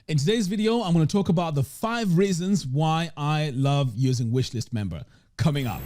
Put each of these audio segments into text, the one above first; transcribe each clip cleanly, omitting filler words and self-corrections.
In today's video, I'm going to talk about the 5 reasons why I love using WishList Member. Coming up.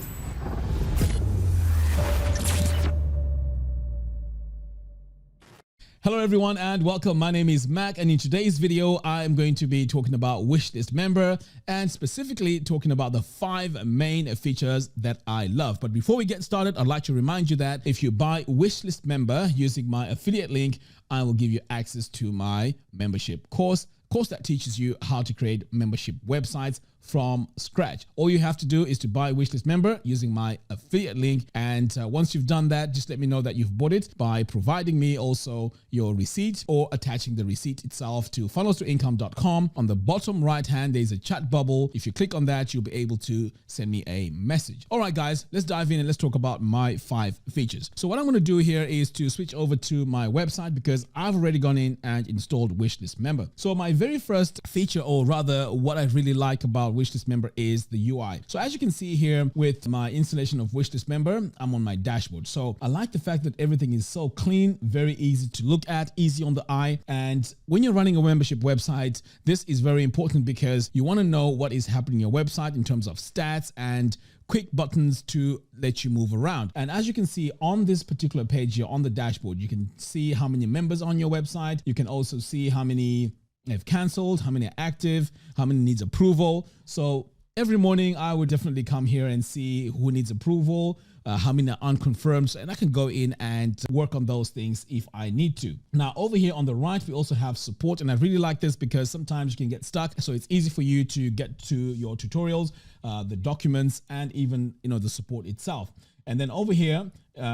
Hello everyone and welcome. My name is Mac, and in today's video I am going to be talking about WishList Member and specifically talking about the 5 main features that I love. But before we get started, I'd like to remind you that if you buy WishList Member using my affiliate link, I will give you access to my membership course that teaches you how to create membership websites from scratch. All you have to do is to buy WishList Member using my affiliate link. And once you've done that, just let me know that you've bought it by providing me also your receipt or attaching the receipt itself to funnelstoincome.com. On the bottom right hand, there's a chat bubble. If you click on that, you'll be able to send me a message. All right, guys, let's dive in and let's talk about my 5 features. So what I'm going to do here is to switch over to my website because I've already gone in and installed WishList Member. So my very first feature, or rather what I really like about WishList Member, is the UI. So as you can see here with my installation of WishList Member, I'm on my dashboard. So I like the fact that everything is so clean, very easy to look at, easy on the eye. And when you're running a membership website, this is very important because you want to know what is happening on your website in terms of stats and quick buttons to let you move around. And as you can see on this particular page here on the dashboard, you can see how many members on your website. You can also see how many have canceled, how many are active, how many needs approval. So every morning I would definitely come here and see who needs approval, how many are unconfirmed, and I can go in and work on those things if I need to. Now over here on the right, we also have support, and I really like this because sometimes you can get stuck. So it's easy for you to get to your tutorials, the documents, and even the support itself. And then over here,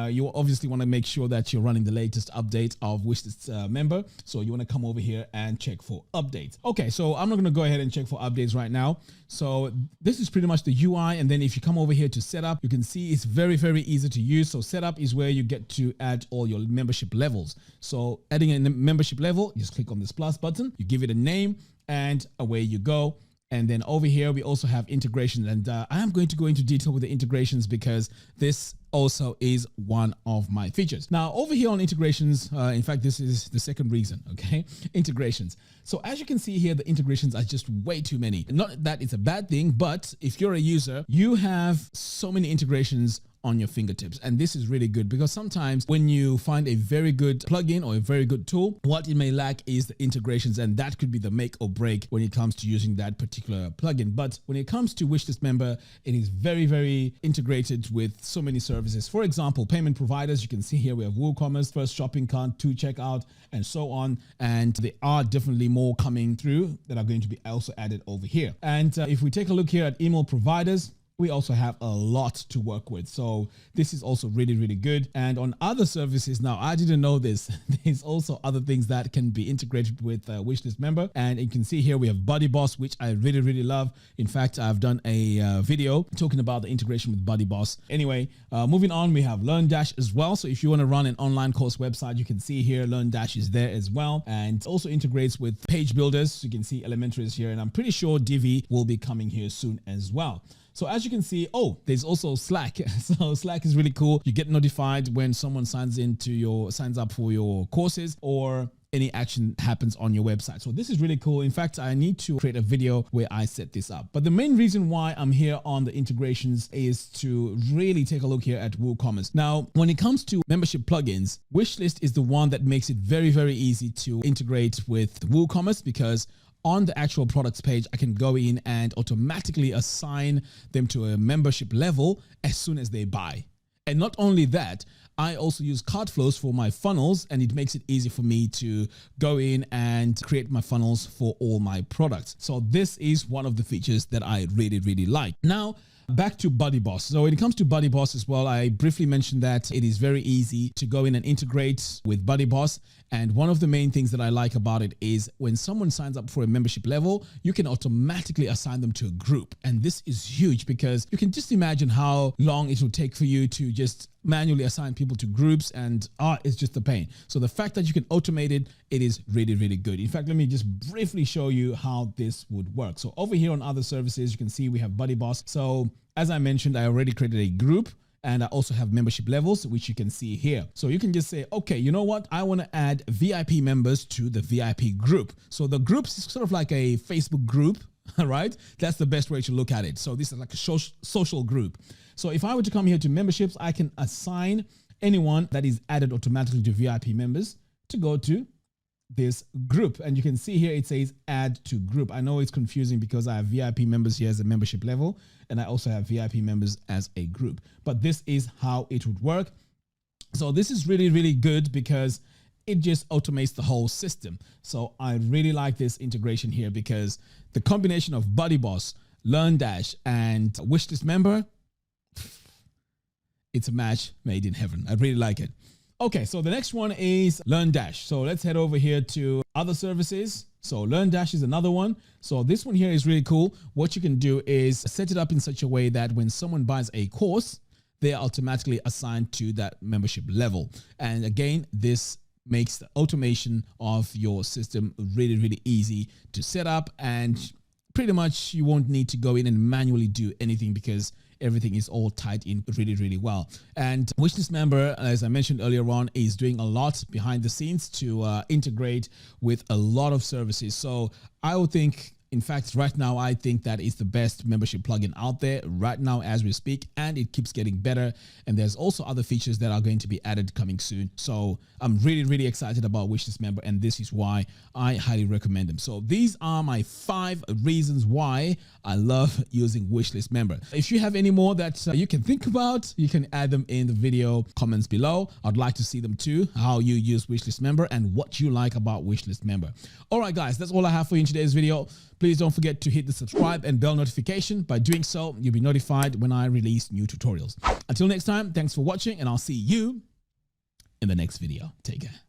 you obviously want to make sure that you're running the latest update of WishList Member. So you want to come over here and check for updates. Okay, so I'm not going to go ahead and check for updates right now. So this is pretty much the UI. And then if you come over here to setup, you can see it's very, very easy to use. So setup is where you get to add all your membership levels. So adding a membership level, just click on this plus button, you give it a name, and away you go. And then over here, we also have integrations, and I am going to go into detail with the integrations because this also is one of my features. Now over here on integrations, in fact, this is the second reason, okay? Integrations. So as you can see here, the integrations are just way too many. Not that it's a bad thing, but if you're a user, you have so many integrations on your fingertips. And this is really good because sometimes when you find a very good plugin or a very good tool, what it may lack is the integrations, and that could be the make or break when it comes to using that particular plugin. But when it comes to WishList Member, it is very, very integrated with so many services. For example, payment providers, you can see here we have WooCommerce, First Shopping Cart, To Checkout, and so on. And there are definitely more coming through that are going to be also added over here. And if we take a look here at email providers, we also have a lot to work with. So this is also really, really good. And on other services, now I didn't know this, there's also other things that can be integrated with WishList Member. And you can see here we have Buddy Boss, which I really, really love. In fact, I've done a video talking about the integration with Buddy Boss. Anyway, moving on, we have LearnDash as well. So if you want to run an online course website, you can see here LearnDash is there as well. And also integrates with page builders. So you can see Elementary is here, and I'm pretty sure Divi will be coming here soon as well. So as you can see, there's also Slack. So Slack is really cool. You get notified when someone signs up for your courses or any action happens on your website. So this is really cool. In fact, I need to create a video where I set this up. But the main reason why I'm here on the integrations is to really take a look here at WooCommerce. Now, when it comes to membership plugins, WishList is the one that makes it very, very easy to integrate with WooCommerce because on the actual products page, I can go in and automatically assign them to a membership level as soon as they buy. And not only that, I also use cart flows for my funnels, and it makes it easy for me to go in and create my funnels for all my products. So this is one of the features that I really, really like. Now, back to Buddy Boss. So when it comes to Buddy Boss as well, I briefly mentioned that it is very easy to go in and integrate with Buddy Boss. And one of the main things that I like about it is when someone signs up for a membership level, you can automatically assign them to a group. And this is huge because you can just imagine how long it will take for you to just manually assign people to groups, and it's just a pain. So the fact that you can automate it, it is really, really good. In fact, let me just briefly show you how this would work. So over here on other services, you can see we have Buddy Boss. So as I mentioned, I already created a group And I also have membership levels, which you can see here. So you can just say, okay, you know what? I want to add VIP members to the VIP group. So the groups is sort of like a Facebook group, right? That's the best way to look at it. So this is like a social group. So if I were to come here to memberships, I can assign anyone that is added automatically to VIP members to go to this group. And you can see here it says add to group. I know it's confusing because I have VIP members here as a membership level, and I also have VIP members as a group, but this is how it would work. So this is really, really good because it just automates the whole system. So I really like this integration here because the combination of BuddyBoss, LearnDash, and WishList member, it's a match made in heaven. I really like it. Okay, so the next one is LearnDash. So let's head over here to other services. So LearnDash is another one. So this one here is really cool. What you can do is set it up in such a way that when someone buys a course, they are automatically assigned to that membership level. And again, this makes the automation of your system really, really easy to set up, and pretty much you won't need to go in and manually do anything because everything is all tied in really, really well. And WishList member, as I mentioned earlier on, is doing a lot behind the scenes to integrate with a lot of services. So I would think, in fact, right now, I think that is the best membership plugin out there right now as we speak, and it keeps getting better. And there's also other features that are going to be added coming soon. So I'm really, really excited about WishList member, and this is why I highly recommend them. So these are my 5 reasons why I love using WishList member. If you have any more that you can think about, you can add them in the video comments below. I'd like to see them too, how you use WishList member and what you like about WishList member. All right, guys, that's all I have for you in today's video. Please don't forget to hit the subscribe and bell notification. By doing so, you'll be notified when I release new tutorials. Until next time, thanks for watching, and I'll see you in the next video. Take care.